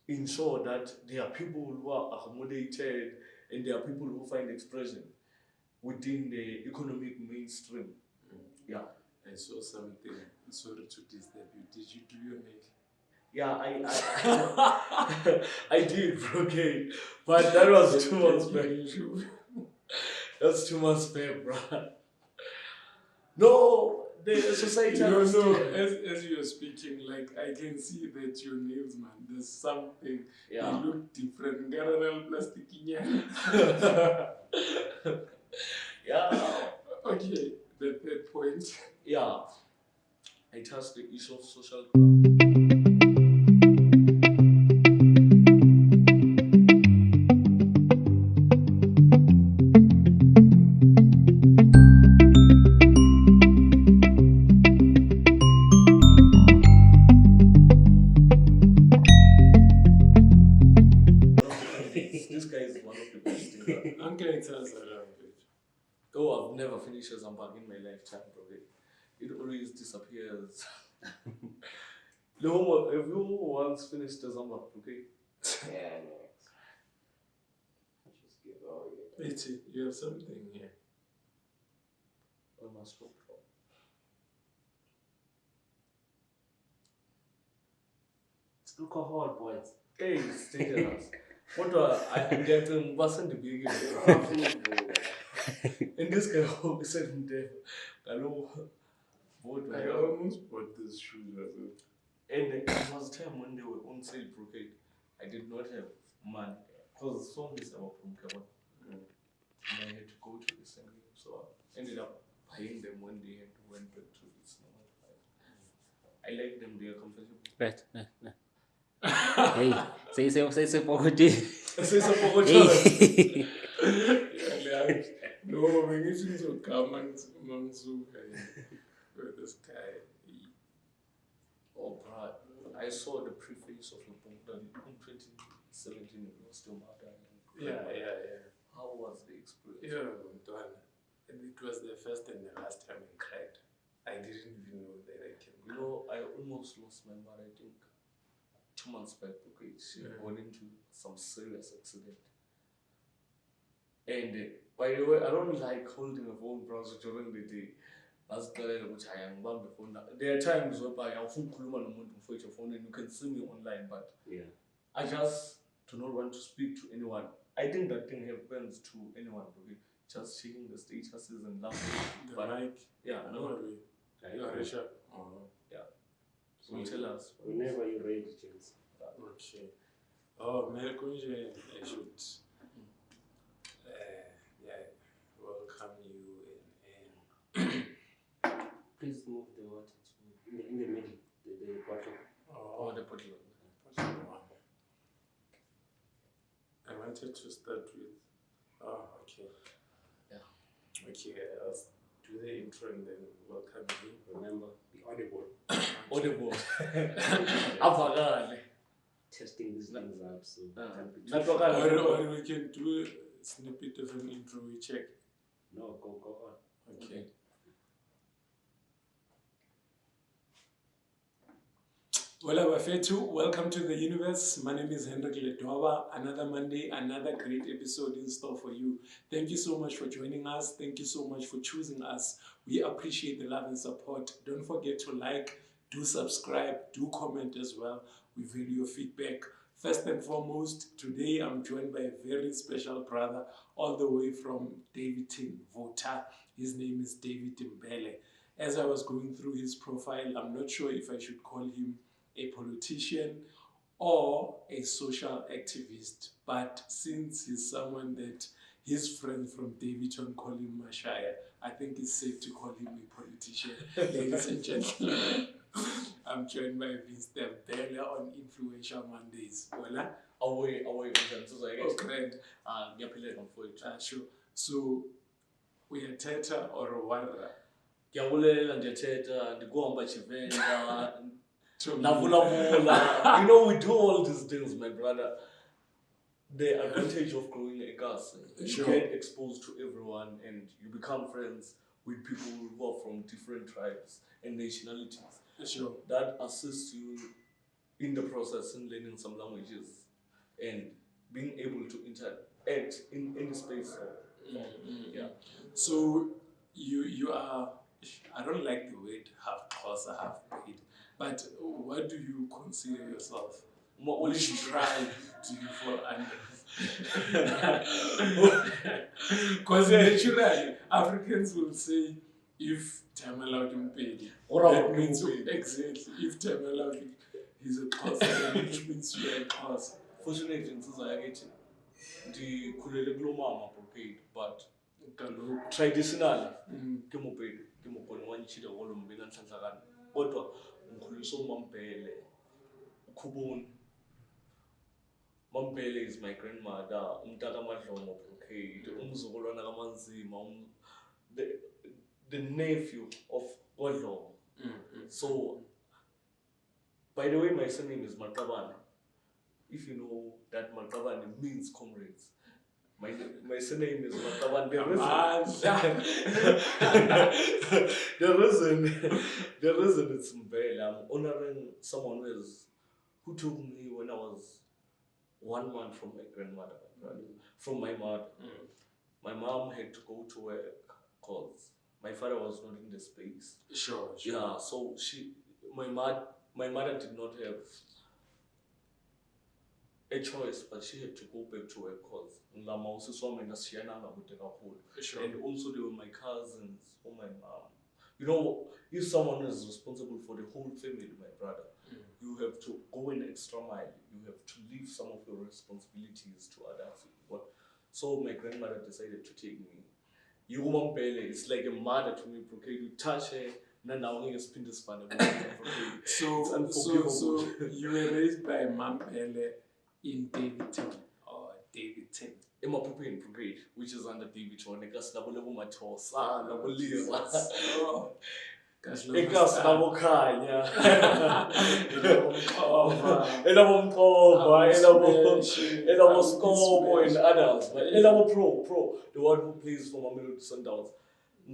ensure that there are people who are accommodated and there are people who find expression within the economic mainstream. Yeah. I saw something. Sorry to disturb you. Did you do your nail? Yeah, I did, okay, but that was 2 months back. That's 2 months back, bro. No, the society. No, as you're speaking, like I can see that your nails, man. There's something. Yeah. They look different. Garral plastic. Yeah. Okay, the third point. Yeah. I touched the issue of social. This guy is one of the best things. Uncle, it's us around it. Oh, I've never finished a Zambag in my lifetime, bro. It always disappears. No, have you once finished a Zambag, okay? Yeah, no. Just give all your. Betty, you have something here. I must go, bro. It's alcohol, boys. Hey, it's dangerous. What do I get in wasn't the beginning? And this guy always said him there. Hello. I almost bought this shoes as well. And it was a time when they were on sale, okay. I did not have money. Because the song is about from Kevin. And I had to go to the same game. So I ended up buying them one day and went back to this normal price. I like them, they are comfortable. Right, no. Hey, say poverty. Say some poverty. No, when you see so Mansuka, this guy. Oh, bro, I saw the preface of your book that in 2017 it was still matter. Yeah. How was the experience? Yeah, done. And it was the first and the last time I cried. I didn't even know that I can cry. You know, I almost lost my mother, I think, 2 months back, okay. She got into some serious accident. And by the way, I don't like holding a phone browser during the day. There are times whereby I'll phone for your phone and you can see me online, but Yeah. I just do not want to speak to anyone. I think that thing happens to anyone, okay? Just checking the statuses and laughing. The But mic. yeah, no. You are Richard. Yeah. So tell us. Whenever you're ready, James. Okay. Oh, Melkunje, I should welcome you in. Please move the water in the middle, the bottle. Oh, the bottle. I wanted to start with. Oh, okay. Yeah. Okay, I'll do the intro and then welcome you. Remember, be audible. Audible. Testing these things out, so Or we can do a snippet of an intro. We check. No, go on. Okay. Well, Abafetu, welcome to the universe. My name is Hendrik Ledova. Another Monday, another great episode in store for you. Thank you so much for joining us. Thank you so much for choosing us. We appreciate the love and support. Don't forget to like, do subscribe, do comment as well. We value your feedback. First and foremost, today I'm joined by a very special brother all the way from Davidton, Vota. His name is David Mbhele. As I was going through his profile, I'm not sure if I should call him a politician or a social activist, but since he's someone that his friends from Davidton call him Mashaya, I think it's safe to call him a politician. Ladies and gentlemen, I'm joined by Mr. Mbhele on Influential Mondays. Voila. Away, so I guess. Okay. Sure. So, we are Teta or Warra. You know, we do all these things, my brother. The advantage of growing a gas, you get exposed to everyone and you become friends with people who are from different tribes and nationalities. Sure. That assists you in the process in learning some languages and being able to interact in any space. Yeah. So you are, I don't like the word half Xhosa, half paid, but what do you consider yourself? Which tribe do you fall under? Because naturally, Africans will say, if Tamala Mbhele, that means exactly, if Tamala is a Xhosa, which means you are a Xhosa. Fortunately, ndikhulele kulo mama brocade, but traditionally ke Mopedi, ke mokone wa ntšhida go lo mbela ntlhantlhakane, kodwa ngikhuliswe uMaMbhele uKhuboni. Mbhele is my grandmother, umtaka Madlomo brocade, umzukulwana kaManzima, the nephew of Godlomo. So, by the way, my surname is Maqabane. If you know that Maqabane means comrades. My surname is Maqabane. The reason it's Mbhele, I'm honoring someone who took me when I was 1 month from my grandmother, from my mother. My mom had to go to work because my father was not in the space. Sure. Yeah, so my mother did not have a choice, but she had to go back to work because and also they were my cousins or my mom. You know, if someone is responsible for the whole family, my brother, you have to go an extra mile. You have to leave some of your responsibilities to others. So my grandmother decided to take me. Mbhele, it's like a mother to me, brocade. You touch her, so you were raised by Mbhele in Davidton or Davidton? Emaphupheni brocade, which is under Davidton. Ekas nabokhanya elabomqova elaboscopo and others, but pro the one who plays for Mamelodi Sundowns. I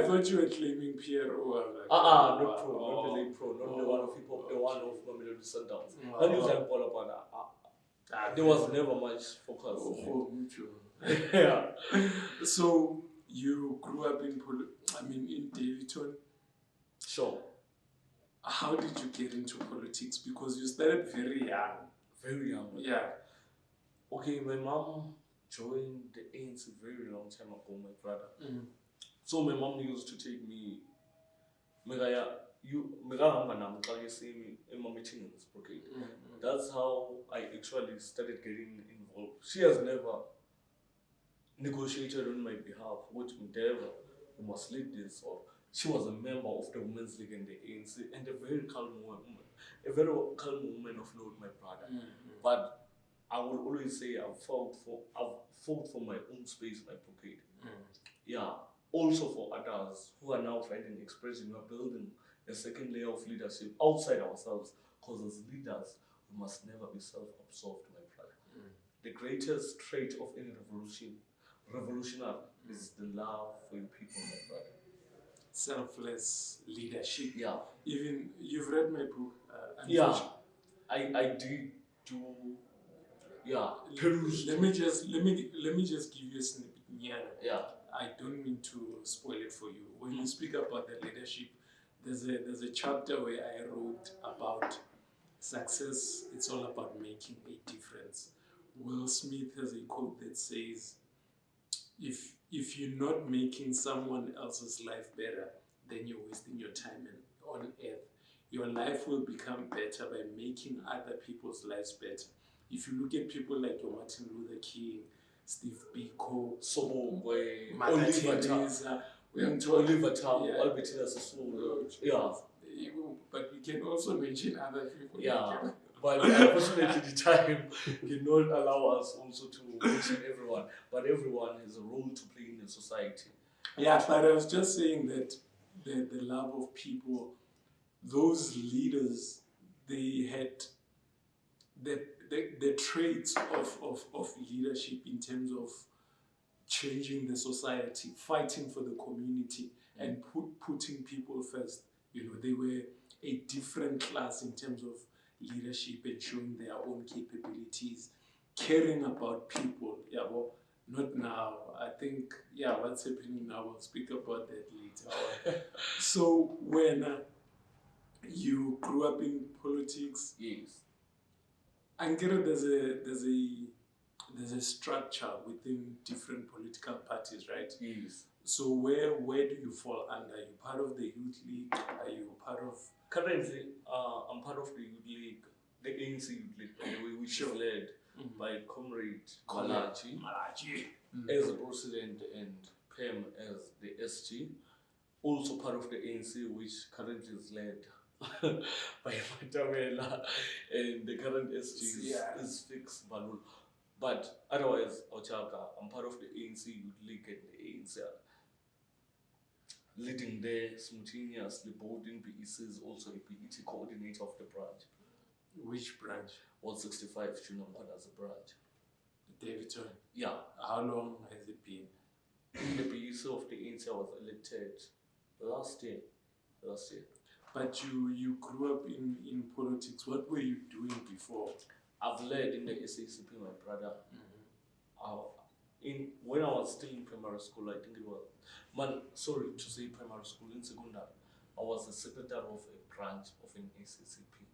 thought you were claiming Pierre. Not pro, not the one of hip hop, the one of Mamelodi Sundowns. There was never much focus. Yeah. So you grew up in Davidton. Sure. How did you get into politics? Because you started very young. Very young. Yeah. Okay, my mom joined the ANC very long time ago, my brother. So my mom used to take me. That's how I actually started getting involved. She has never negotiated on my behalf, which endeavor you must lead this, or she was a member of the Women's League and the ANC, and a very calm woman of note, my brother. But I will always say I've fought for my own space, my brocade. Yeah, also for others who are now finding expression. We are building a second layer of leadership outside ourselves, because as leaders, we must never be self-absorbed, my brother. The greatest trait of any revolutionary is the love for your people, my brother. Selfless leadership. Yeah. Even you've read my book. Yeah, I did do. Yeah. Let me just give you a snippet. Yeah. I don't mean to spoil it for you. When you speak about the leadership, there's a chapter where I wrote about success. It's all about making a difference. Will Smith has a quote that says, if you're not making someone else's life better, then you're wasting your time on earth. Your life will become better by making other people's lives better. If you look at people like your Martin Luther King, Steve Biko, Oliver Tambo, Albertina Sisulu. Yeah. But we can also mention other people. Yeah. But unfortunately, the time cannot allow us also to mention everyone. But everyone has a role to play in the society. Yeah, but I was just saying that the love of people, those leaders, they had the traits of leadership in terms of changing the society, fighting for the community, and putting people first. They were a different class in terms of leadership and showing their own capabilities, caring about people. Yeah, well, not now. I think, yeah, what's happening now, we'll speak about that later. So when you grew up in politics, Yes. Ankara, there's a structure within different political parties, right? Yes. So where do you fall under? Are you part of the Youth League? Are you part of... Currently, I'm part of the Youth League, the ANC Youth League, by the way, which Sure. is led by Comrade Malachi as the president and Pam as the SG. Also part of the ANC, which currently is led by Matamela, and the current SG is Fix Balul. But otherwise, Ochaka, I'm part of the ANC Youth League and the ANC leading there simultaneously. Boarding PEC is also a PET coordinator of the branch. Which branch? 165 Junior as a branch. Davidson. Yeah. How long has it been? In the PEC of the ANC, I was elected last year. But you grew up in politics. What were you doing before? I've led in the SACP, my brother. When I was still in primary school, I think it was, sorry to say primary school, in secondary, I was the secretary of a branch of an SACP.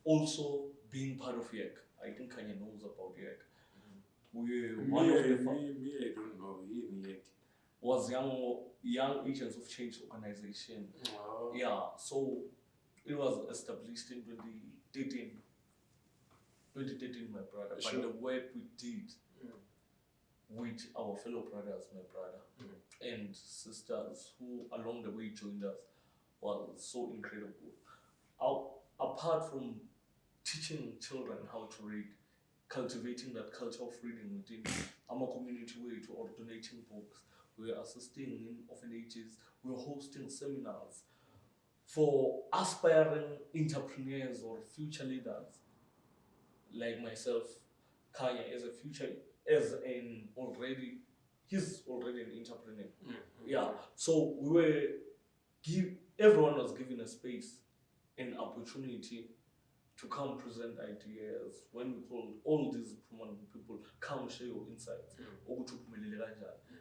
Also being part of YEC. I think Kanye knows about YEC. We one of the I don't know. YEC was Young Agents of Change organization. Oh. Yeah, so it was established in 2013, my brother. Sure. But the work we did with our fellow brothers, my brother, and sisters who along the way joined us was so incredible. Apart from teaching children how to read, cultivating that culture of reading within our community way to or donating books, we are assisting in orphanages, we are hosting seminars for aspiring entrepreneurs or future leaders like myself. Kanye he's already an entrepreneur. Yeah, so everyone was given a space, an opportunity to come present ideas. When we called all these prominent people, come share your insights.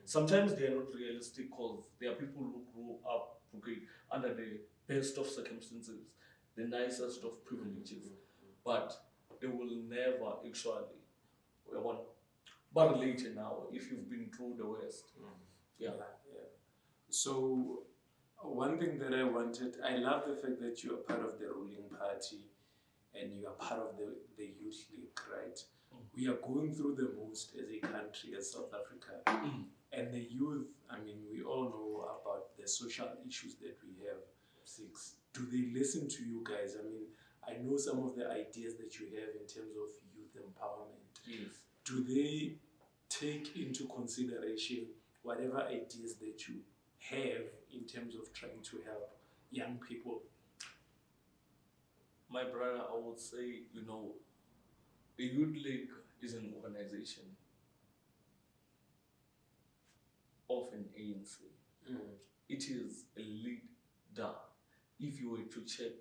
Sometimes they are not realistic because there are people who grew up under the best of circumstances, the nicest of privileges, but they will never actually but later now if you've been through the West. Yeah. So one thing that I love the fact that you are part of the ruling party and you are part of the Youth League, right? We are going through the most as a country, as South Africa. And the youth, I mean, we all know about the social issues that we have. Do they listen to you guys? I mean, I know some of the ideas that you have in terms of youth empowerment. Yes. Do they take into consideration whatever ideas that you have in terms of trying to help young people? My brother, I would say, the Youth League is an organization of an ANC. It is a leader. If you were to check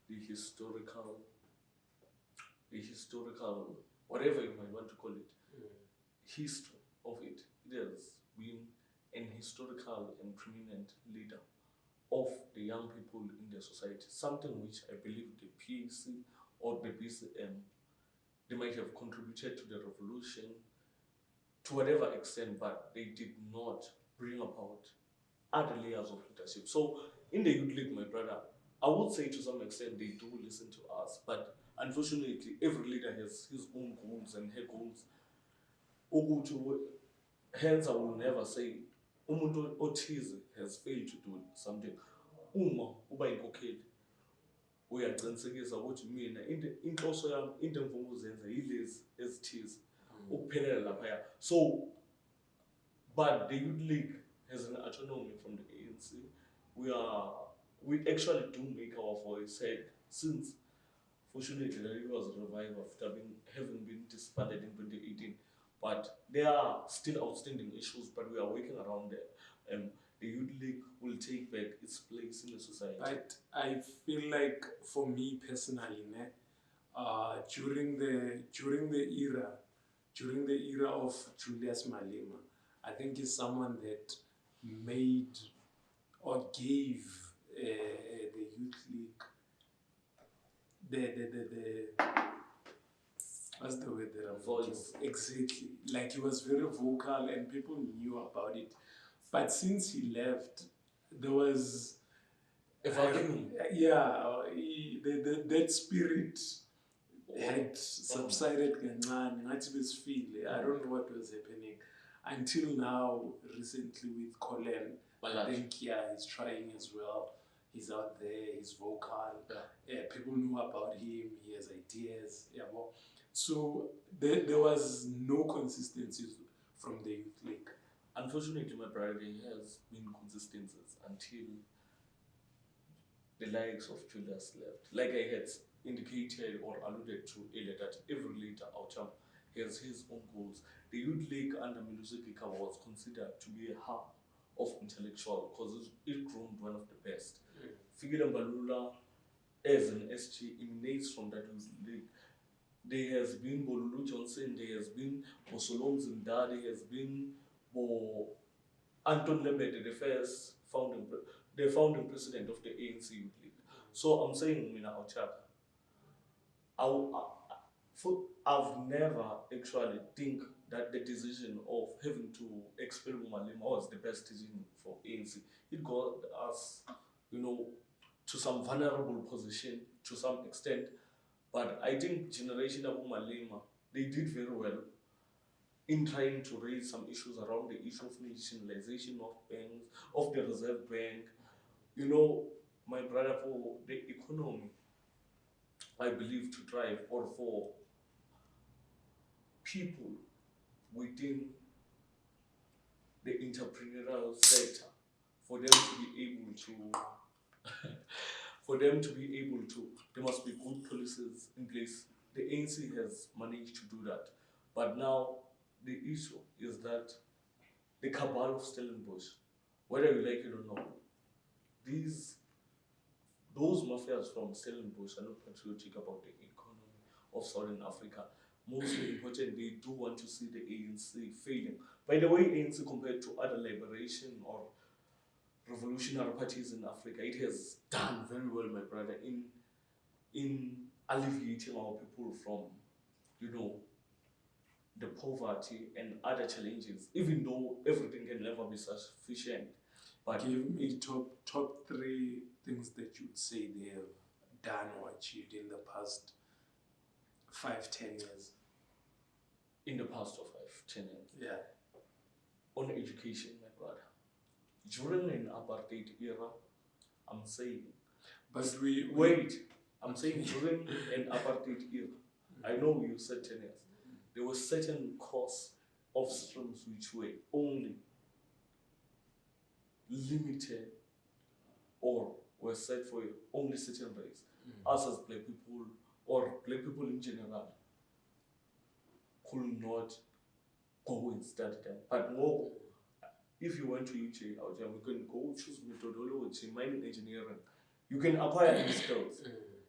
the historical, whatever you might want to call it, history of it, it has been an historical and prominent leader of the young people in the society, something which I believe the PAC or the BCM, they might have contributed to the revolution to whatever extent, but they did not bring about other layers of leadership. So in the Youth League, my brother, I would say to some extent they do listen to us, but unfortunately every leader has his own goals and her goals. Hence I will never say umuntu othize has failed to do something. Uma uba inkokheli uyaqinisekisa ukuthi mina inhloso yami into engifuna ukuzenza yilezi ezithize ukuphelela laphaya. So but the Youth League has an autonomy from the ANC. We actually do make our voice heard since fortunately it was revived after having been disbanded in 2018. But there are still outstanding issues, but we are working around them. the Youth League will take back its place in the society. But I feel like, for me personally, during the era of Julius Malema, I think he's someone that made or gave the Youth League the what's the word that I'm looking Voice. for? Exactly. Like, he was very vocal and people knew about it. But since he left, there was A vacuum. that spirit had subsided kancane, ngathi besifile. I don't know what was happening until now. Recently with Colin, I think he's trying as well. He's out there, he's vocal. People know about him, he has ideas. So there was no consistency from the Youth League. Unfortunately, my brother, there has been consistencies until the likes of Julius left. Like I had indicated or alluded to earlier, that every leader out has his own goals. The Youth League under Milusi Kikaba was considered to be a hub of intellectual because it groomed one of the best. Fikile Mbalula as an SG emanates from that Youth League. There has been Bolulu Johnson, there has been Bosolom Zinda, there has been Anton Lembede, the founding president of the ANC Youth League. So I'm saying, Mina Ochaka, I've never actually think that the decision of having to expel Malema was the best decision for ANC. It got us, to some vulnerable position to some extent. But I think generation of Malema, they did very well in trying to raise some issues around the issue of nationalization of banks, of the Reserve Bank. My brother, for the economy, I believe, to thrive, or for people within the entrepreneurial sector, for them to be able to, there must be good policies in place. The ANC has managed to do that. But now the issue is that the cabal of Stellenbosch, whether you like it or not, those mafias from Stellenbosch are not patriotic about the economy of Southern Africa. Mostly important, they do want to see the ANC failing. By the way, ANC, compared to other liberation or revolutionary parties in Africa, it has done very well, my brother, in alleviating our people from, the poverty and other challenges, even though everything can never be sufficient. But give me top 3 things that you'd say they have done or achieved in the past 5-10 years. In the past of 5-10 years. Yeah. On education, my brother. During an apartheid era, I'm saying. But I'm saying during an apartheid era, I know you said 10 years. There were certain course of streams which were only limited or were set for only certain race. Us as black people, or black people in general, could not go and study them. But more, if you went to UJ, you can go choose methodology, mining engineering. You can acquire these skills.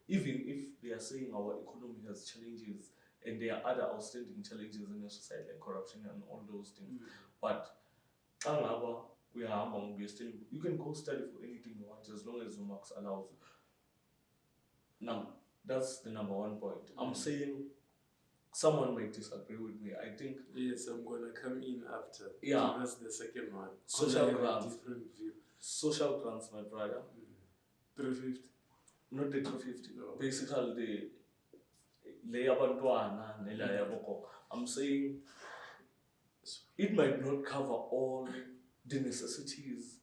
Even if they are saying our economy has challenges and there are other outstanding challenges in the society like corruption and all those things. But we are still, you can go study for anything you want as long as your marks allows you. Now, that's the number 1 point. I'm saying someone might disagree with me. I think yes, I'm gonna come in after. Yeah. That's the second one. Social I have grants. a different view. Social grants, my brother. 350. Not the 250. No. Basically, the layabantwana nelayaboko. I'm saying it might not cover all the necessities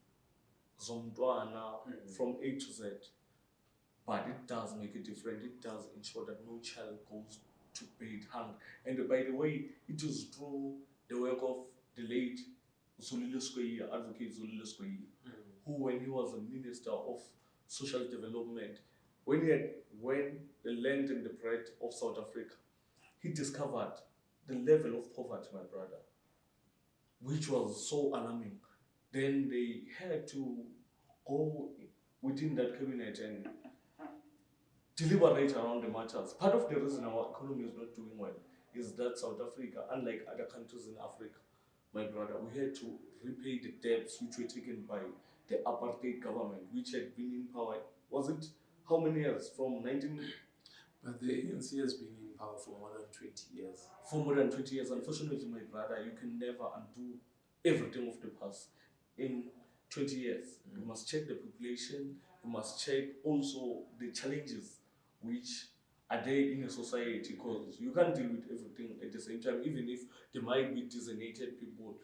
zomntwana from A to Z, but it does make a difference. It does ensure that no child goes to bed hungry. And by the way, it was through the work of the late Zulile Square, Advocate Zulile Square, who, when he was a minister of social development, when the land and the bread of South Africa, he discovered the level of poverty, my brother, which was so alarming. Then they had to go within that cabinet and deliberate around the matters. Part of the reason our economy is not doing well is that South Africa, unlike other countries in Africa, my brother, we had to repay the debts which were taken by the apartheid government, which had been in power. Was it how many years? From 19 But the ANC has been in power for more than 20 years. for more than 20 years. Unfortunately, my brother, you can never undo everything of the past in 20 years. You must check the population, you must check also the challenges which are there in a society, because you can't deal with everything at the same time. Even if there might be designated people,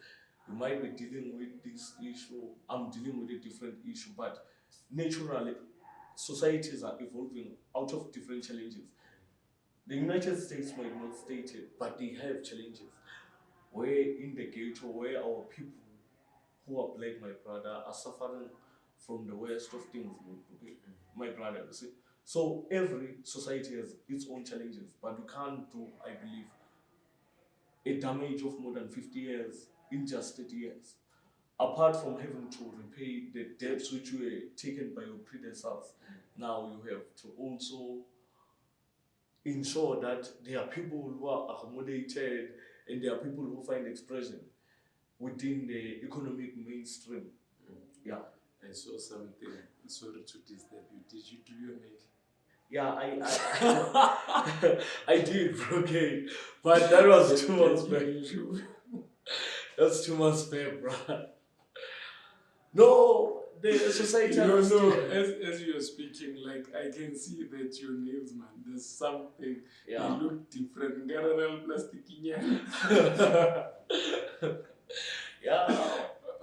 you might be dealing with this issue, I'm dealing with a different issue, but naturally, societies are evolving out of different challenges. The United States might not state it, but they have challenges. Where in the ghetto, where our people who are black, my brother, are suffering from the worst of things, okay, my brother, you see. So every society has its own challenges, but you can't do, I believe, a damage of more than 50 years in just 30 years. Apart from having to repay the debts which were taken by your predecessors, now you have to also ensure that there are people who are accommodated and there are people who find expression within the economic mainstream. Yeah. I saw something. Sorry to disturb you. Did you do your nail? Yeah, I I did, okay. But that was too much spare. That's too much spare, bruh. No, the society No, understand. as you're speaking, like I can see that your nails, man, there's something. Yeah. They look different. Garabel plastic. Yeah.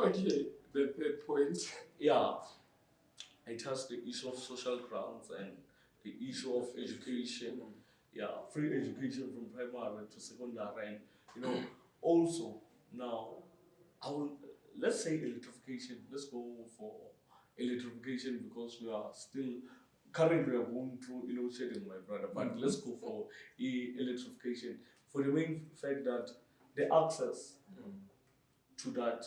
Okay, the third point. Yeah. I touched the issue of social grounds and the issue of education. Yeah, free education from primary to secondary, and also now I will, let's say electrification. Let's go for electrification because we are still currently we are going through shedding, my brother. But let's go for electrification for the main fact that the access to that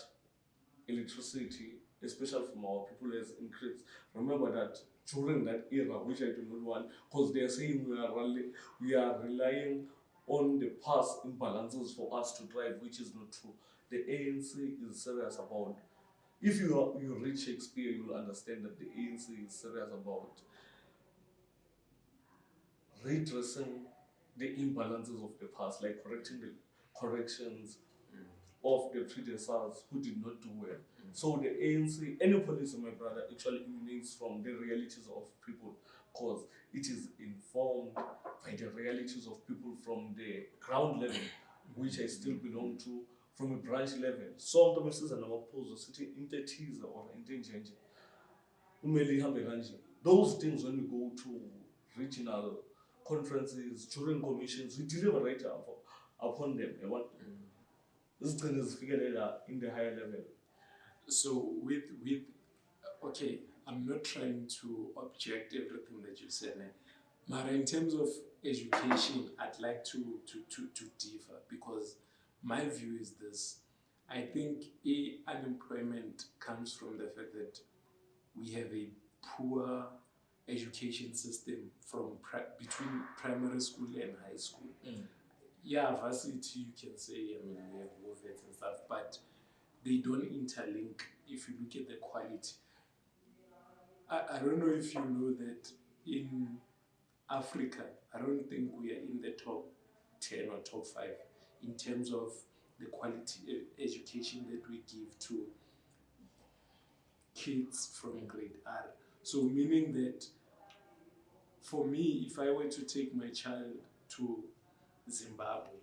electricity, especially from our people, has increased. Remember that during that era, which I do not want, because they are saying we are relying on the past imbalances for us to drive, which is not true. The ANC is serious about. If you read Shakespeare, you will understand that the ANC is serious about redressing the imbalances of the past, like correcting the corrections of the predecessors who did not do well. So the ANC, any policy, my brother, actually emanates from the realities of people, because it is informed by the realities of people from the ground level, which I still belong to, from a branch level. So msiza namaphuzu sithi into ethize or into enjenje kumele ihambe kanje. Those things, when we go to regional conferences, during commissions, we deliver right upon them. This thing is figured in the higher level. So with okay, I'm not trying to object everything that you said, Mara, in terms of education, I'd like to differ, because my view is this. I think unemployment comes from the fact that we have a poor education system from between primary school and high school. Yeah, varsity, you can say, I mean, we have WOVET and stuff, but they don't interlink if you look at the quality. I don't know if you know that in Africa, I don't think we are in the top 10 or top 5 in terms of the quality education that we give to kids from grade R. So meaning that for me, if I were to take my child to Zimbabwe,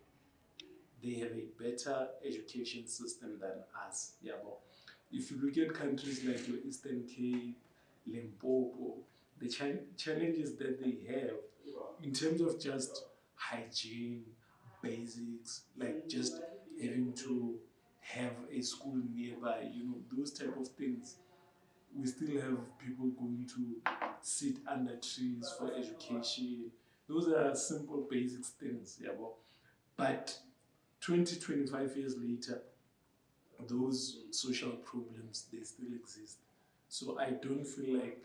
they have a better education system than us. Yeah, but if you look at countries like your Eastern Cape, Limpopo, the challenges that they have in terms of just hygiene, basics, like just having to have a school nearby, those type of things. We still have people going to sit under trees for education. Those are simple basic things, yeah, but 20, 25 years later, those social problems, they still exist. So I don't feel like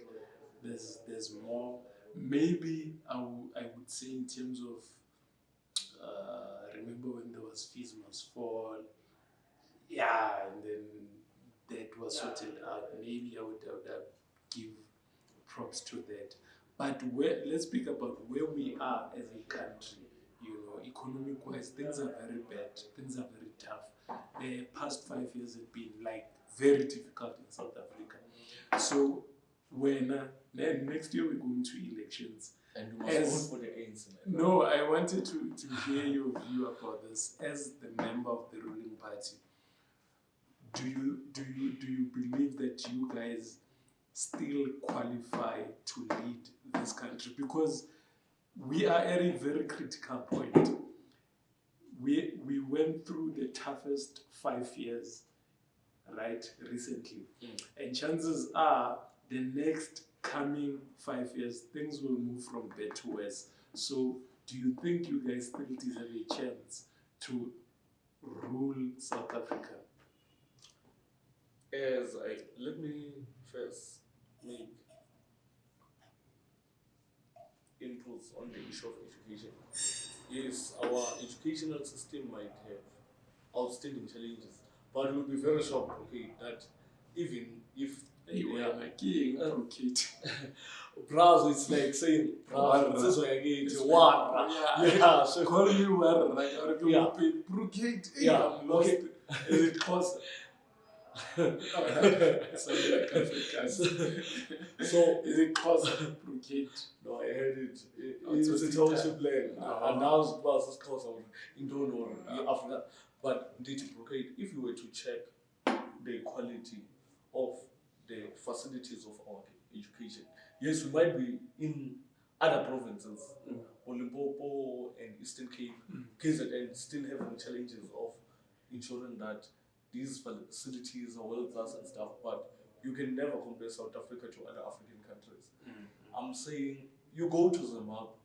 there's more. Maybe I would say in terms of remember when there was fees must fall, yeah, and then that was sorted out. Maybe I would give props to that. But let's speak about where we are as a country. You know, economic wise, things are very bad. Things are very tough. The past 5 years have been like very difficult in South Africa. So then next year we're going to elections. And you must vote for the ANC. No, I wanted to hear your view about this as the member of the ruling party. Do you believe that you guys still qualify to lead this country? Because we are at a very critical point. We went through the toughest 5 years, right, recently. And chances are the next coming 5 years, things will move from bad to worse. So do you think you guys still deserve a chance to rule South Africa? Let me first make inputs on the issue of education. Yes, our educational system might have outstanding challenges, but we'll be very shocked, okay, that even if you are my king, Brokate. Brazil, it's like saying Brazil, this is where I get Warra. Yeah, so call me Warra. Yeah. Brokate. Yeah, I'm lost. okay. Is it close? Sounds like Africans. So is it close? Brokate. No, I heard it. It's a township land. And now it's close in Dono, Africa. But did Brokate, if you were to check the quality of the facilities of our education, yes, we might be in other provinces, Limpopo and Eastern Cape, KZN, still having challenges of ensuring that these facilities are world class and stuff, but you can never compare South Africa to other African countries. I'm saying you go to Zimbabwe,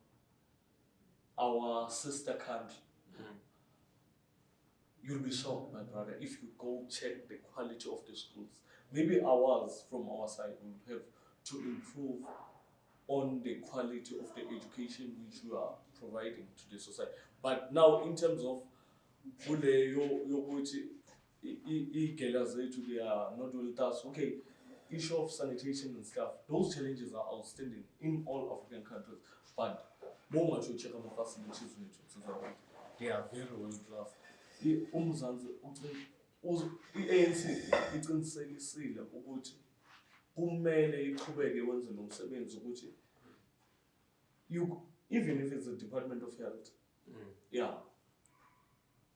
our sister country, you'll be shocked, my brother, if you go check the quality of the schools. Maybe ours, from our side, we have to improve on the quality of the education which we are providing to the society. But now, in terms of they are not well tasked, okay, issue of sanitation and stuff, those challenges are outstanding in all African countries. But more much you check on the facilities, they are very well class. i-ANC iqinisekisile ukuthi kumele iqhubeke wenze lo msebenzi ukuthi even if it's a Department of Health, yeah,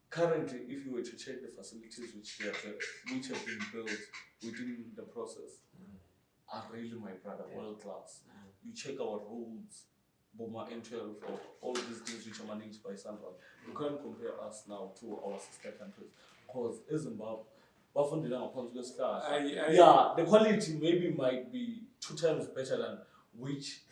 currently if you were to check the facilities which have been built within the process are really, my brother, world class. You check our roads, Boma N12, or all these things which are managed by Sandra. You can't compare us now to our sister countries. Because Zimbabwe, yeah, the quality maybe might be 2 times better than which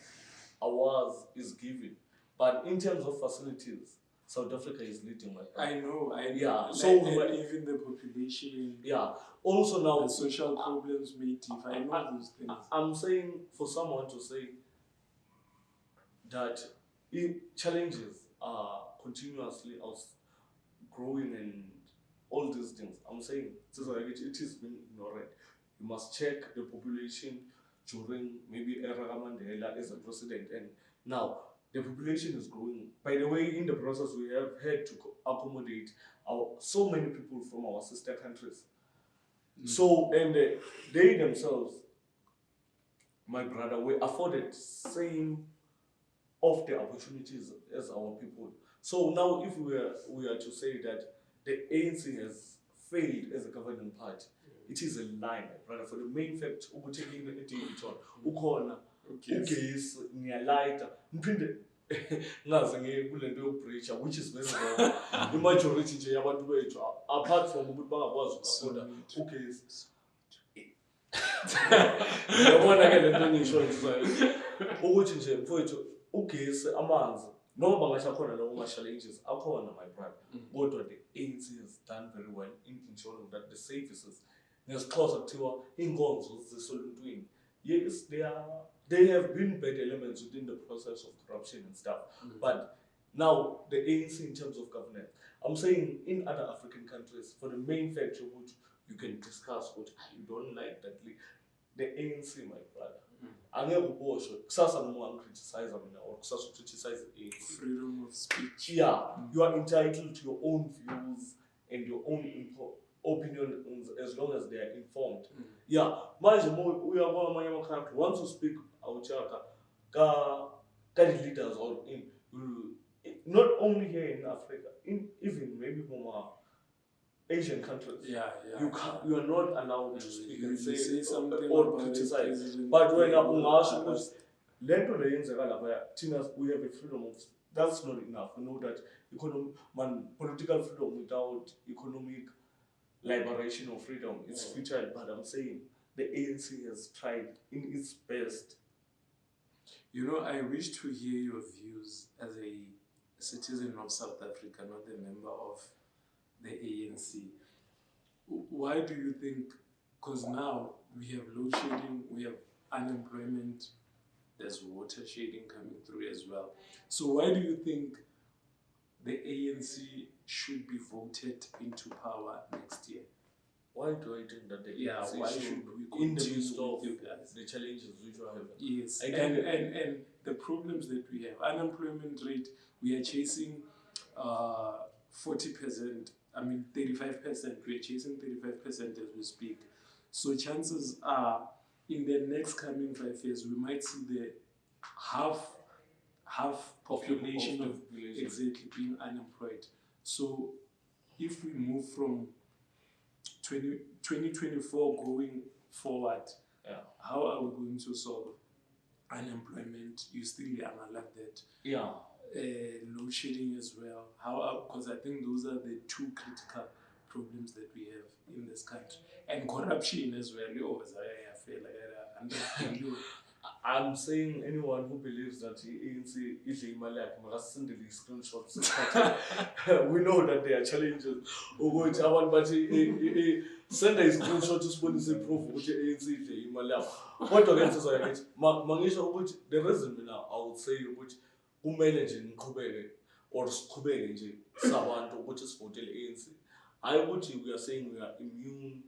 ours is given. But in terms of facilities, South Africa is leading, my brother. I know. Yeah, like, so even the population. Yeah. Also now the social problems may differ. I know those things. I'm saying for someone to say that challenges are continuously growing and all these things, I'm saying it is being ignored. You must check the population during maybe Era Mandela as a president, and now the population is growing. By the way, in the process, we have had to accommodate so many people from our sister countries. So, and they themselves, my brother, were afforded same of the opportunities as our people. So now, if we are to say that the ANC has failed as a governing party, it is a lie, my brother. For the main fact, which is very wrong. The majority nje yabantu bethu, apart from ukuthi bangakwazi ukuafford ugesi. Yabona ke lento ngisho nje ukuthi nje mfowethu ugesi, amanzi, no bangashakhona lawo ma-challenges akhona, my brother. Kodwa the ANC has done very well in ensuring that the services, ngesixhosa kuthiwa iinkonzo zisoluntwini, yes, they have been bad elements within the process of corruption and stuff, but now the ANC in terms of governance, I'm saying in other African countries, for the main factor which you can discuss what you don't like that the ANC, my brother. Angeke uboshe kusasa noma angicriticize mina or kusasa criticize the ANC. Freedom of speech. Yeah, you are entitled to your own views and your own opinions as long as they are informed. Yeah, manje uyabona amanye ama-country, once you speak out ka leaders or not only here in Africa, even maybe from Asian countries, you are not allowed to speak and say something or criticize. But when we have a freedom of, that's not enough. We know that political freedom without economic liberation or freedom is futile. But I'm saying the ANC has tried in its best. You know, I wish to hear your views as a citizen of South Africa, not a member of the ANC. Why do you think, because now we have load shedding, we have unemployment, there's water shedding coming through as well. So why do you think the ANC should be voted into power next year? Why do I think that the ANC why should we continue in the midst of you guys? The challenges which we have? Yes, and the problems that we have, unemployment rate, we are chasing 40%, 35%, we are chasing 35% as we speak. So chances are, in the next coming 5 years, we might see the half population of exactly being unemployed. So if we move from 2024 going forward, how are we going to solve unemployment? You still young, I love that. Yeah. Load shedding as well. Because I think those are the two critical problems that we have in this country. And corruption as well. I'm saying anyone who believes that the ANC is a malak must send the screenshots. We know that there are challenges. But send a screenshot to sponsor proof which ANC is a malak. What against us? The reason now I would say which managing or Kubere Savanto, which is for the ANC. We are saying we are immune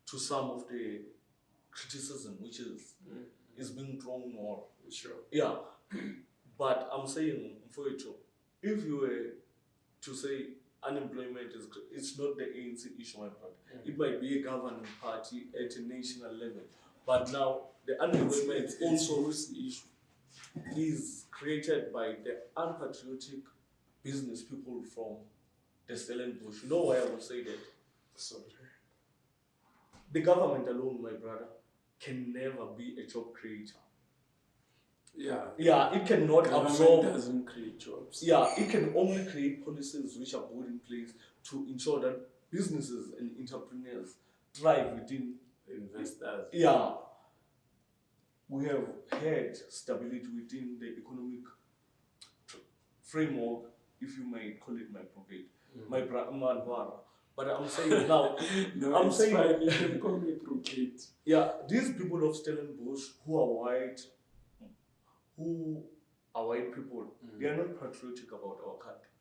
to some of the criticism which is being thrown more. Sure. Yeah. But I'm saying for it, if you were to say unemployment it's not the ANC issue, my brother. It might be a governing party at a national level. But now the unemployment also is created by the unpatriotic business people from the Stellenbosch. You know why I would say that? Sorry. The government alone, my brother, can never be a job creator. Yeah, it cannot absorb. It doesn't create jobs. Yeah, it can only create policies which are put in place to ensure that businesses and entrepreneurs thrive within investors. Yeah. We have had stability within the economic framework, if you may call it my prophet, my manwara. But I'm saying now, I'm saying fine, you can call me prophet. Yeah, these people of Stellenbosch who are white people, they are not patriotic about our country.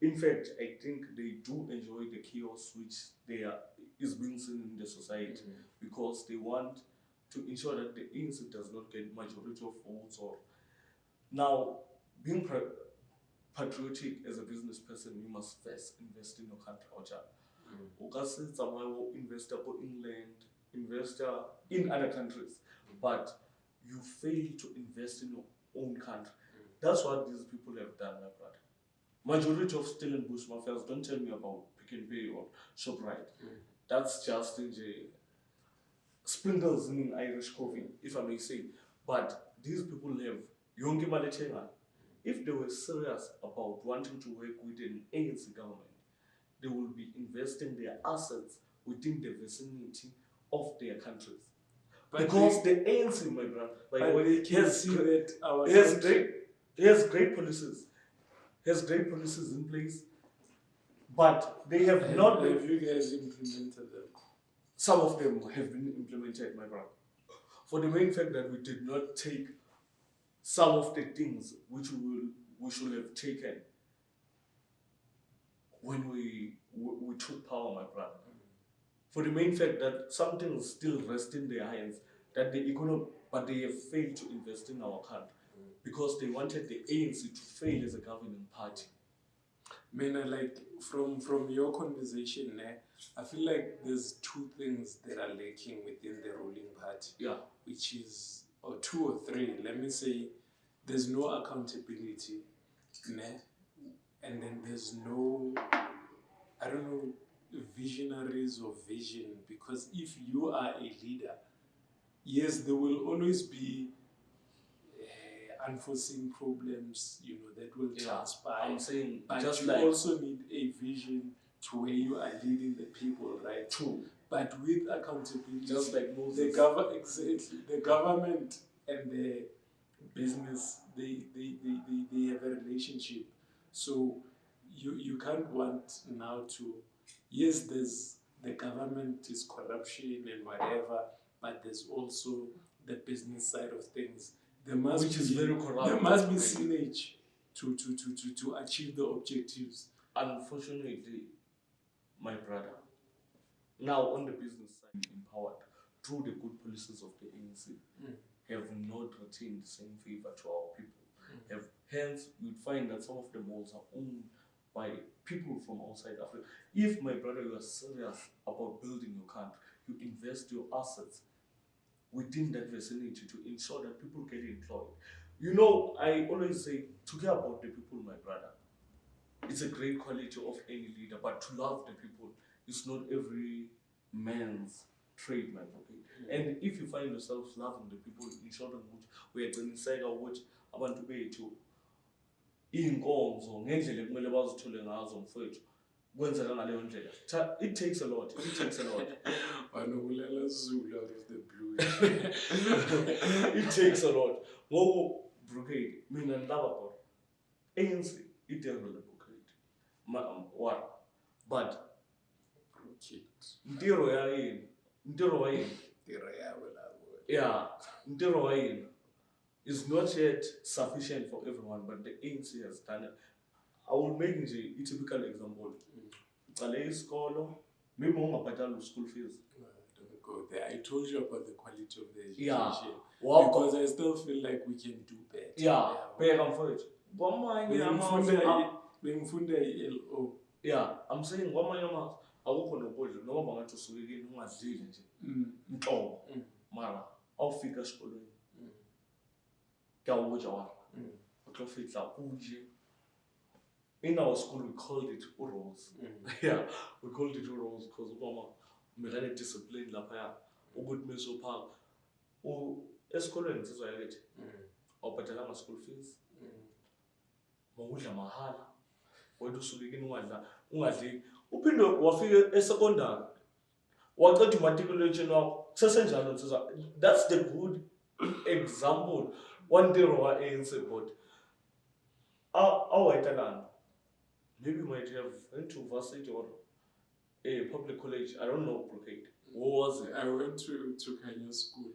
In fact, I think they do enjoy the chaos which is being seen in the society because they want to ensure that the ANC does not get majority of votes. Or now, being patriotic as a business person, you must first invest in your country. Invest in England, investor in other countries, but you fail to invest in your own country. That's what these people have done, my brother. Majority of Stellenbosch mafias, don't tell me about Pick n Pay or ShopRite. That's just sprinkles in Irish coffee, if I may say. But these people have Yonke Malechenga. If they were serious about wanting to work with an ANC government, they will be investing their assets within the vicinity of their countries. But because the ANC, my brother, by the way, he has great policies. has great policies in place, but they have not been. Have you guys implemented them? Some of them have been implemented, my brother. For the main fact that we did not take some of the things which we should have taken when we took power, my brother. For the main fact that some things still rest in their hands, that the economy, but they have failed to invest in our country because they wanted the ANC to fail as a governing party. Man, like from your conversation, I feel like there's two things that are lacking within the ruling party. Yeah. Which is, or two or three, let me say, there's no accountability, and then there's no, I don't know, visionaries or vision, because if you are a leader, yes, there will always be unforeseen problems, that will transpire. I'm saying, but just you like also need a vision to where you are leading the people, right? True. But with accountability, just like Moses. Exactly, the government and the business, they have a relationship. So you can't want now to, yes, there's the government is corruption and whatever, but there's also the business side of things. There must Which be, is very corrupt. There must be synergy to achieve the objectives. Unfortunately, my brother, now on the business side, empowered through the good policies of the ANC, have not retained the same favor to our people. Hence, you'd find that some of the malls are owned by people from outside Africa. If, my brother, you are serious about building your country, you invest your assets within that vicinity to ensure that people get employed. I always say, to care about the people, my brother, it's a great quality of any leader, but to love the people is not every man's trade, man. Okay? And if you find yourself loving the people, ensure that we are going to say ukuthi abantu bethu iy'nkonzo ngendlela ekumele bazithole ngazo mfowethu kwenzeka ngaleyo ndlela. It takes a lot. It takes a lot. Wanobulela Zulu out of the blue. It takes a lot. Ngoku brocade, mina ngilava khona. ANC i-develop brocade. What? But ntirho wa yini? Yeah, ntirho wa yini is not yet sufficient for everyone, but the ANC has done it. I will make a typical example. Uqale isikolo, maybe ungabhadali school fees. Don't go there. I told you about the quality of the education. Yeah. Because I still feel like we can do better. Yeah, bheka mfowethu. Bengifunda i-LO. Yeah, I'm saying kwamanye amazwe akukho nokudla noma bangathi usuke kini ungadlile nje. Inhlobo. Mara awufika esikolweni. Kuyawubuja wona. Uxofitla uje. In our school we called it urose. Yeah, we called it urose because mama mele discipline lapha ukuthi mesopha esikolweni sizoyakethi. Awubhadalanga school fees. Mawudla mahala. Wena usuke kini ungadli. Uphinde wafika esecondary. Waqeda umatriculation wakho. Sesenjalo nsizwa. That's the good example. One day wa ANC board. Awayitelana. Maybe you might have went to varsity or a public college. I don't know, brocade. What was it? I went to Kenya school.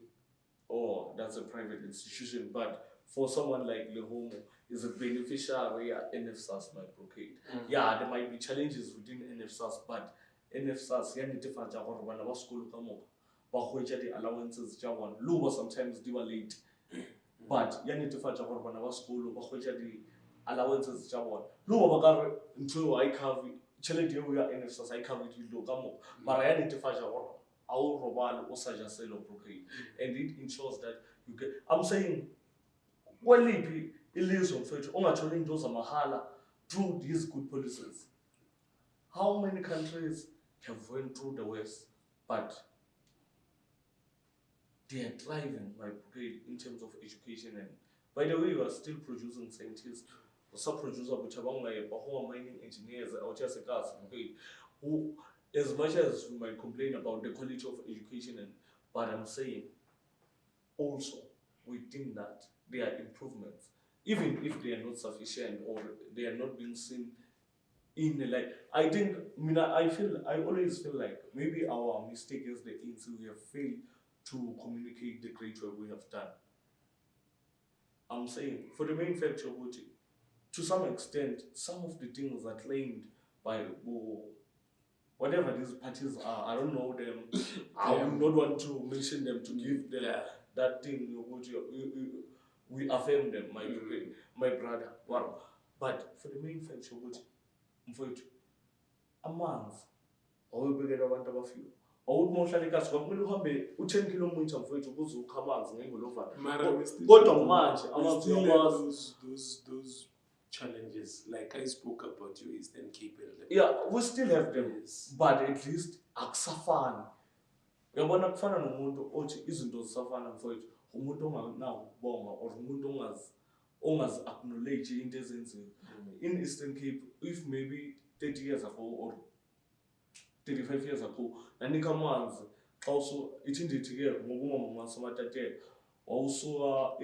Oh, that's a private institution. But for someone like Lehomo, is a beneficiary at NFSAS, my brocade. Yeah, there might be challenges within NFSAS, but NFSAS, different school come up. The allowances, lower sometimes they were late. But different school, the allowances, lower bakar into I cover challenge we are NFSAS, I cover it low come up. But I need to find our robal or sajaselo brocade. And it ensures that you get, I'm saying, well, ilizwe mfethu ongatholi into zamahala through these good policies. How many countries have went through the West, but they are thriving, my brigade, in terms of education? And by the way, we are still producing scientists, sub-producer, which are mining engineers, or just a gas, okay, who, as much as we might complain about the quality of education, but I'm saying also within that there are improvements. even if they are not sufficient or they are not being seen in the light. I think, I always feel like maybe our mistake is the ANC, we have failed to communicate the great work we have done. I'm saying, for the main fact, to some extent, some of the things are claimed by whatever these parties are, I don't know them. I will not want to mention them to give them that thing. We affirm them, my brother. Wow. But for the main fact, mfowethu, amanzi awubekela abantu abafika. Awuthi mawuhlala ekhaya kwakumele uhambe u-10 kilometer mfowethu ukuze ukha amanzi ngembolovalo. Kodwa manje amanzi uyakwazi. Those challenges, like I spoke about your Eastern Cape and Yeah, we still have them, but at least akusafani. Uyabona kufana nomuntu othi izinto zisafana mfowethu, umuntu onganawo ukubonga or umuntu ongazi acknowledge into ezenziwe. In Eastern Cape, if maybe 30 years ago or 35 years ago, nanika amanzi xa ithi ndithi-ke ngokungoma ngasomatatela wawusuka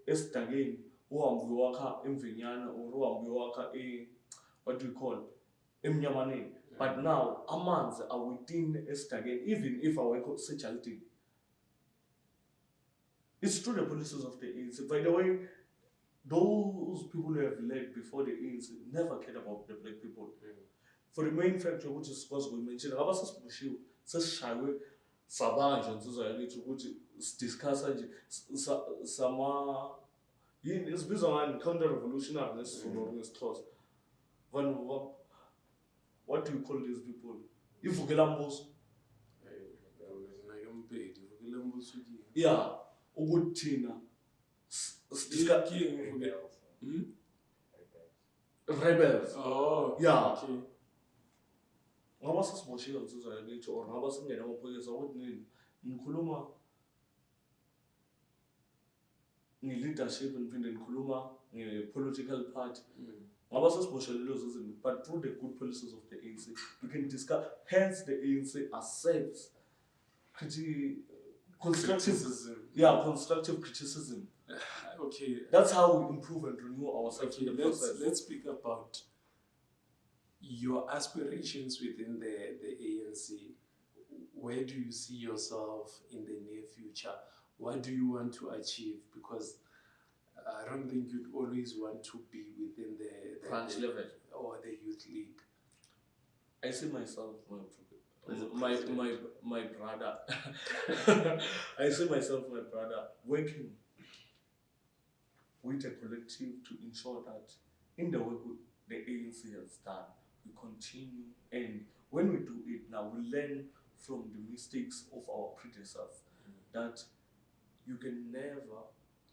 esidakeni uhambe uyowakha emvinyana or uhambe uyowakha what do you call emnyamaneni. But now amanzi are within esidakeni, even if awekho sejaltini. It's through the policies of the ANC. By the way, those people who have led before the ANC never cared about the black people. For the main factor, which is supposed to be mentioned, ngaba sesibushiwe sesishaywe sabanjwa insizwa yakithi ukuthi sidiscussa nje sama yini esibizwa ngani counter revolutionary nesizulu ngesixhosa. What do you call these people? Ivukela mbuso. Yeah, ukuthi thina rebels. Oh, yeah. Okay. Ngaba sesiboshiwe insizwa yakithi or ngaba singena amaphoyisa ukuthi nini ngikhuluma nge-leadership ngiphinde ngikhuluma nge-political party. Ngaba sesiboshelwe lezo zinto, but through the good policies of the ANC we can discuss. Hence the ANC accepts constructive criticism. Okay. That's how we improve and renew ourselves in the process. Let's speak about your aspirations within the ANC. Where do you see yourself in the near future? What do you want to achieve? Because I don't think you'd always want to be within the branch level or the youth league. I see myself, my brother. I see myself, my brother, working with a collective to ensure that in the work the ANC has done, we continue, and when we do it now, we learn from the mistakes of our predecessors. That you can never,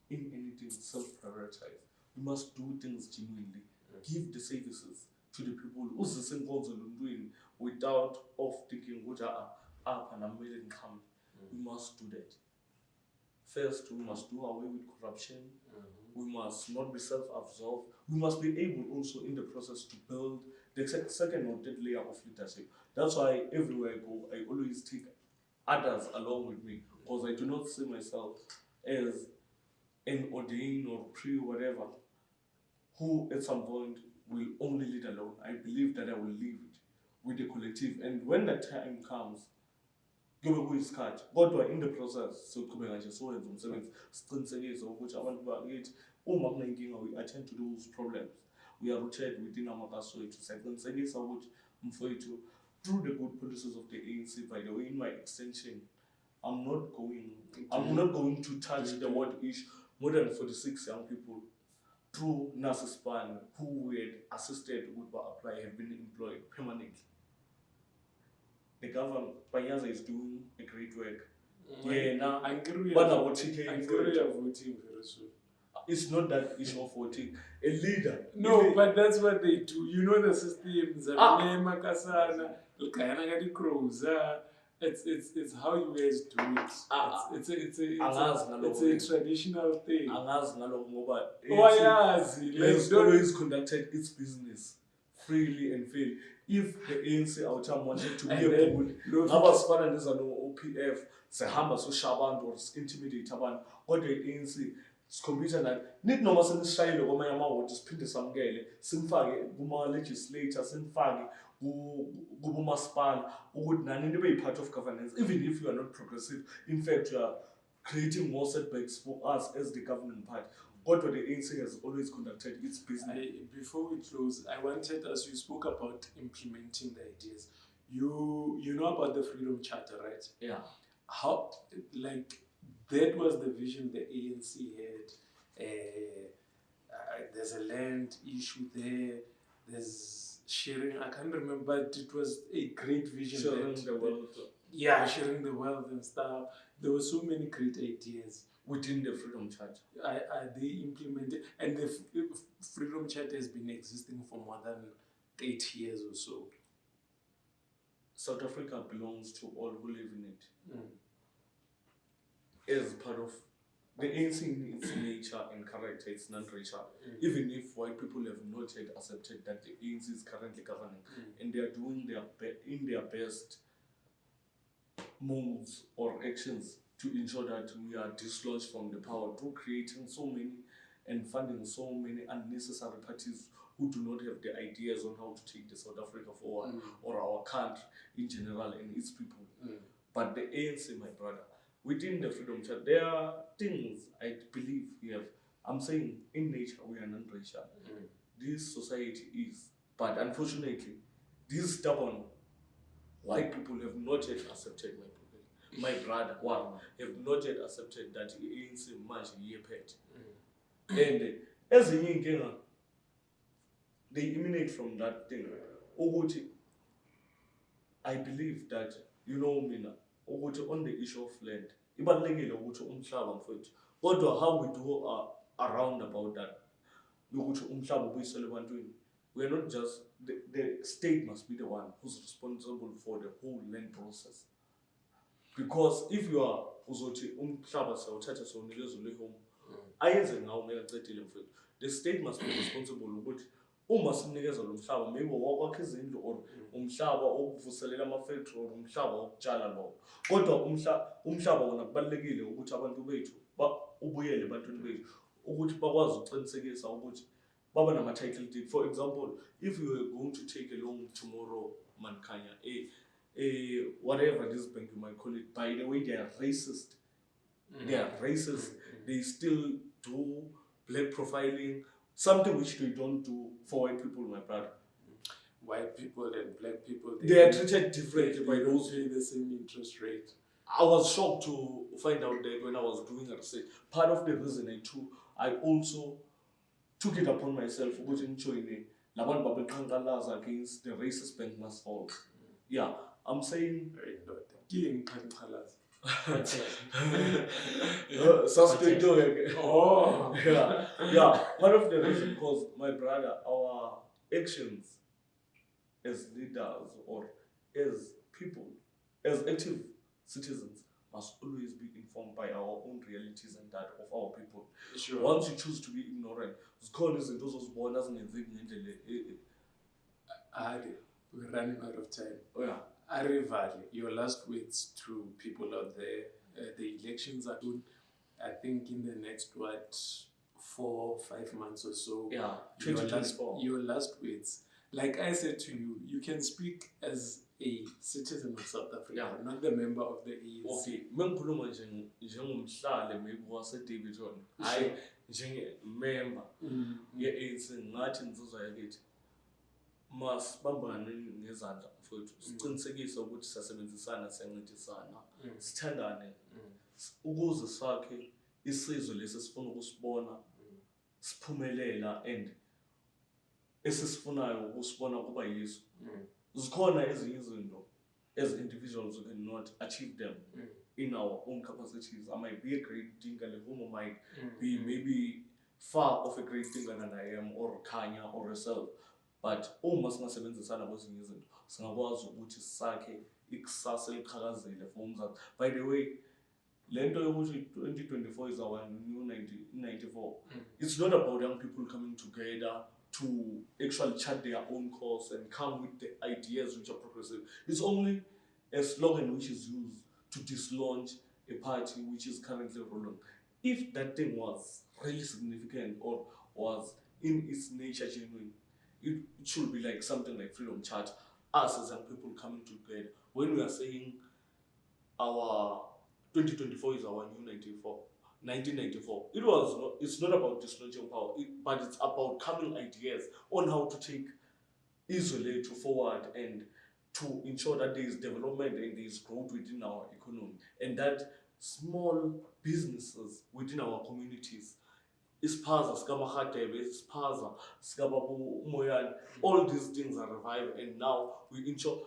in anything, self-prioritize. You must do things genuinely. Give the services to the people without thinking, we must do that. First, we must do away with corruption. We must not be self-absorbed. We must be able also in the process to build the second or third layer of leadership. That's why everywhere I go, I always take others along with me, because I do not see myself as an ordained or whatever, who at some point will only lead alone. I believe that I will lead with the collective, and when the time comes, kodwa in the process soqhubeka nje sowenza umsebenzi siqinisekise ukuthi abantu bakithi uma kunenkinga we attend to those problems. We are rooted within amakaso wethu. Siyaqiniseka ukuthi mfowethu, through the good policies of the ANC, by the way, in my extension, I'm not going to touch the word issue. More than 46 young people through NASSPAN who were assisted with apply have been employed permanently. The government, Panyaza, is doing a great work. Now, voting very soon. It's not that issue of voting. A leader. No, but that's what they do. You know the systems. It's how you guys do it. It's a traditional thing. It's always conducted its business freely and fairly. If the ANC outcome wanted to be a bull, Nabasfana and OPF, Sahamba so Shaban or intimidate Taban, or the ANC sikhombisa nathi nithi noma senishayile kwamanye amahhodi siphinde samukele simfake kuma-legislator simfake kubomasipala ukuthi nani nibe yi-part of governance even if you are not progressive. In fact, you are creating more setbacks for us as the governing party. Kodwa the ANC has always conducted its business. Before we close, I wanted, as you spoke about implementing the ideas, you know about the Freedom Charter, right? Yeah. How, like, that was the vision the ANC had. There's a land issue there. There's sharing. I can't remember, but it was a great vision. Sharing the wealth. Yeah, sharing the wealth and stuff. There were so many great ideas within the Freedom Charter. They implemented, and the Freedom Charter has been existing for more than 8 years or so. South Africa belongs to all who live in it. As part of the ANC in its nature and character, it's non-racial. Even if white people have not yet accepted that the ANC is currently governing, and they are doing their best moves or actions to ensure that we are dislodged from the power through creating so many and funding so many unnecessary parties who do not have the ideas on how to take the South Africa forward or our country in general and its people. But the ANC, my brother, within the Freedom Charter, there are things I believe we have. I'm saying in nature we are non-racial. This society is, but unfortunately, these stubborn white people have not yet accepted my brother, have not yet accepted that the ANC manje yephethe. And ezinye inkinga they emanate from that thing. Ukuthi, I believe that, you know mina, ukuthi on the issue of land, ibalulekile ukuthi umhlaba mfowethu. Kodwa how we do around about that, ukuthi umhlaba ubuyisele ebantwini. We are not just, the state must be the one who's responsible for the whole land process. Because if you are uzothi umhlaba sawuthatha sawunikezwe home, ayenze ngawo ngecedile mfowethu. The state must be responsible ukuthi uma sinikeza lo mhlaba maybe wakwakha izindlu or umhlaba okuvuselela ama-factory or umhlaba wokutshala lo. Kodwa umhlaba wona kubalulekile ukuthi abantu bethu ubuyele ebantwini bethu ukuthi bakwazi ukuqinisekisa ukuthi baba nama-title deed. For example, if you were going to take a loan tomorrow, Mankanya, whatever this bank you might call it, by the way, they are racist. They are racist. They still do black profiling, something which they don't do for white people, my brother. White people and black people, they are treated differently by those pay the same interest rate. I was shocked to find out that when I was doing a research. Part of the reason I also took it upon myself ukuthi ngijoyine labantu babeqhankqalaza against the racist bank must fall. Yeah, I'm saying yeah, part of the reason because my brother, our actions as leaders or as people, as active citizens, must always be informed by our own realities and that of our people. Sure. Once you choose to be ignorant, we're running out of time. Oh yeah. Arivali, your last words to people out there. The elections are due, I think, in the next 4 or 5 months or so. Yeah, your last words. Like I said to you, you can speak as a citizen of South Africa, not the member of the ANC. Okay, mengikhuluma njengomhlali maybe wase-Davidson, hayi njenge-member ye-ANC, ngathi insizwa yakithi masibambane ngezandla mfowethu siqinisekise ukuthi siyasebenzisana siyancedisana sithandane ukuze sakhe isizwe lesi sifuna ukusibona siphumelela and esisifunayo ukusibona kuba yiso. Zikhona ezinye izinto as individuals we cannot achieve them in our own capacities. I might be a great thinker, Lehumo might be maybe far of a great thinker than I am, or Kanya or herself. But uma singasebenzisana kwezinye izinto singakwazi ukuthi sakhe ikusasa eliqhakazile for umzansi. By the way, lento yokuthi 2024 is our new 94. It's not about young people coming together to actually chart their own course and come with the ideas which are progressive. It's only a slogan which is used to dislaunch a party which is currently ruling. if that thing was really significant or was in its nature genuine, it should be like something like Freedom Charter. Us as young people coming together. When we are saying our 2024 is our new 1994. It's not about dislodging power, but it's about coming ideas on how to take Israel to forward and to ensure that there is development and there is growth within our economy, and that small businesses within our communities, ispaza sikaMarhadebe, ispaza sikaBabu Moyane, all these things are revived, and now we ensure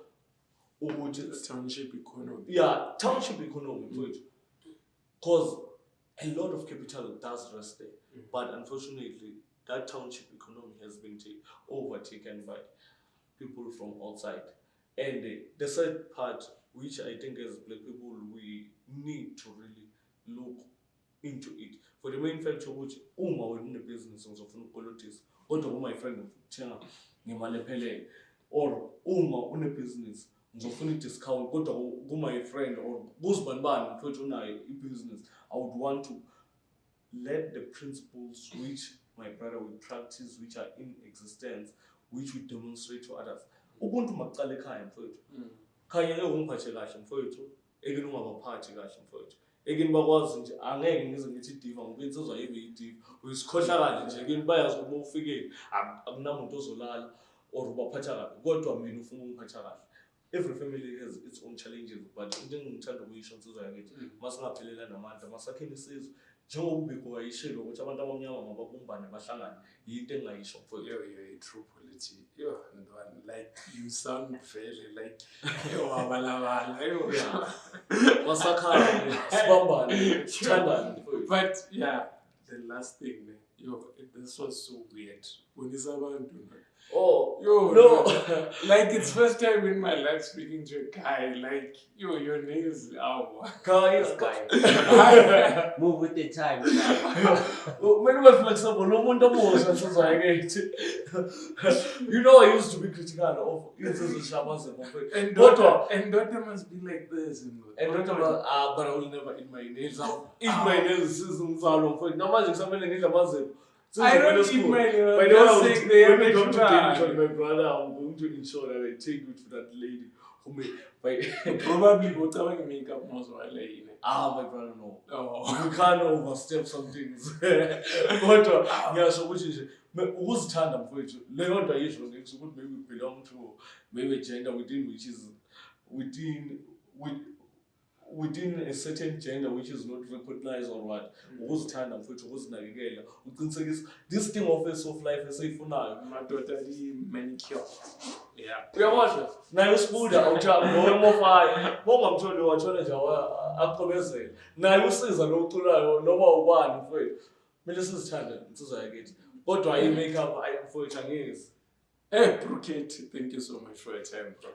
township economy. Yeah, township economy, because a lot of capital does rest there, but unfortunately, that township economy has been overtaken by people from outside. And the third part, which I think as black people we need to really look into it. For the main fact which we're in the business of politics, or my friend China Ngemale or in a business. Ngizofuna discount kodwa my friend or kuzibani mfowethu unayo business, I would want to let the principles which my brother will practice, which are in existence, which we demonstrate to others. Ubuntu maqala ekhaya mfowethu. Khanye ungiphathe kahle mfowethu, ekini ungabaphathi kahle mfowethu. Ekini bakwazi nje angeke ngize ngithi diva ngoba insizwa yebe idiva. Uyisikhohlakala nje ekini bayazi uma ufike akunamuntu ozolala or ubaphatha kahle. Kodwa mina ufuna ungiphatha kahle. Every family has its own challenges, but into engithanda ukuyisho insizwa yakithi masingaphelela namandla masakheni isizwe njengoba ubiko wayishilo ukuthi abantu abamnyama mababumbane bahlangane yinto engayisho mfowethu. Yo, true politics. Yo, like you sound Mbhele, like yo abalabala, yo. Masakhane, sibambane, sithandane mfowethu. But yeah, the last thing, yo, this was so weird. Oh, yo, no. Like it's first time in my life speaking to a guy. Like, yo, your name is Guy. Move with the time. When we're flexible, no wonder more. You know, I used to be critical of and daughter must be like this. And daughter, but I will never eat my nails. I'll eat my nails. I don't eat my nails. When we come to take it on my brother, I'm going to ensure that I take it to that lady. Probably without makeup most likely. My brother, no. Oh. You can't overstep some things. But yeah, so which is who's tandem for it? Leon Daisho next would maybe belong to maybe gender within which is within a certain gender which is not recognized or what. Who's tandem for it? Who's navigate? This thing of face of life is safe for now. My daughter manicure. Yeah. We are watching. Now you spoon out, no more fire. Mom, I'm telling you, I'm telling you, I'm coming. Now you see, I don't know, no more one for it. Melissa's channel, so I get. What do I make up for it again? Hey, Brooket, thank you so much for your time, bro.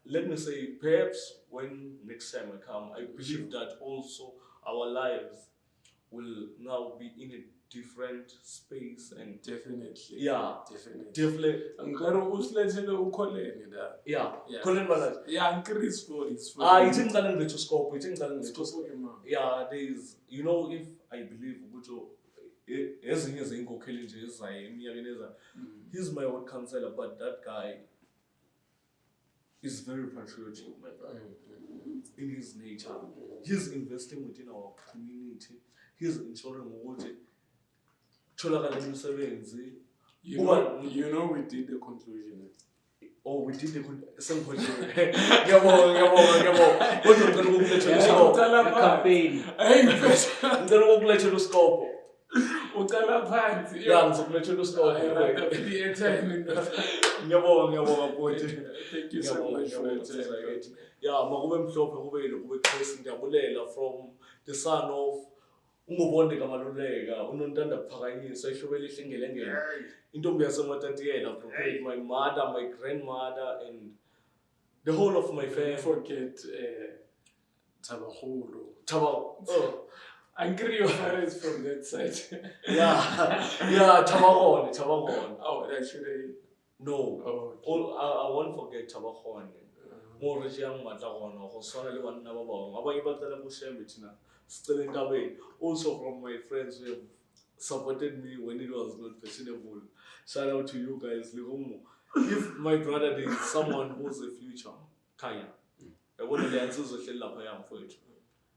Let me say, perhaps when next time I come, I believe that also our lives will now be in a different space and definitely. Yeah, definitely. Angaro usilethele ukholeni da. Yeah. Kholeni bala. Yeah, increase for it. It's in Galan Vetoscope. Yeah, there is. You know, if I believe he's my old counselor, but that guy is very patriotic, my brother. In his nature, he's investing within our community. He's ensuring what you know, we did the conclusion. Oh, we did the conclusion. Campaign. Thank you so much for your time. Yeah, from the son of Ungubonde kamaluleka unontanda kuphakanyiswa ehlobele ihlengelengelo intombi yaseMatatiyela, my mother, my grandmother, and the whole of my family. Forget Tabaholo. Oh, angry your parents from that side. yeah, Tabahon. Oh, actually no. Oh, I won't forget Tabahon. More young Matahon or Sonali one Nababon. Abang ibang talaga ko share with na still in Kabin. Also from my friends who have supported me when it was not fashionable. Shout out to you guys. Lihumu. If my brother is someone who's a future, Kaya, I want to answer for it.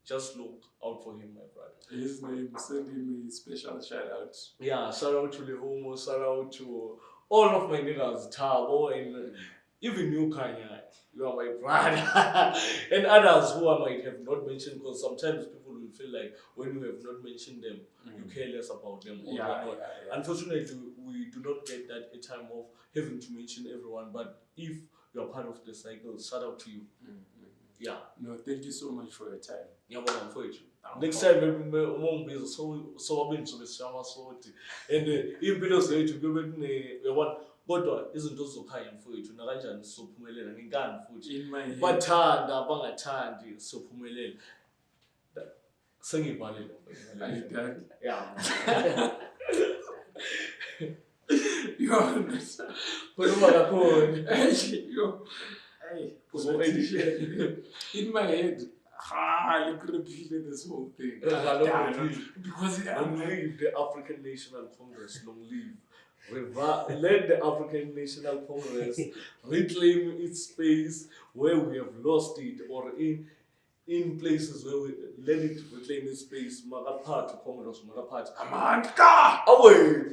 Just look out for him, my brother. His name, send him a special shout out. Yeah, shout out to Lihumu, shout out to all of my niggas, Tabo, and even you, Kanya. You are my brother. And others who I might have not mentioned, because sometimes people will feel like when you have not mentioned them, you care less about them. Or not. Unfortunately, we do not get that a time of having to mention everyone. But if you are part of the cycle, shout out to you. Yeah. No, thank you so much for your time. Yeah, well, for it. Next time, maybe so I've been to the shower sorty. And if people say to go back to one. Kodwa izinto zokhaya mfowethu nakanjani sophumelela ngenkani futhi bathanda bangathandi sophumelela sengivalile yeah you understand kodwa kakhona yo in my head I repeated this whole thing because long live the African National Congress, long live. Let the African National Congress reclaim its space where we have lost it, or in places where we let it reclaim its space. Magapati Congress, Magapati. Amanda! Away,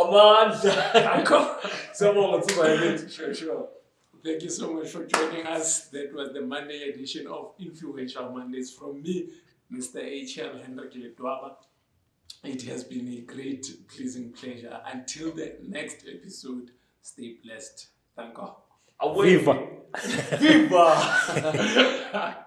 Amanda! Sure. Thank you so much for joining us. That was the Monday edition of Influential Mondays from me, Mr. H.L. Hendrik Ledwaba. It has been a great, pleasing pleasure. Until the next episode, stay blessed. Danko. Viva! Viva!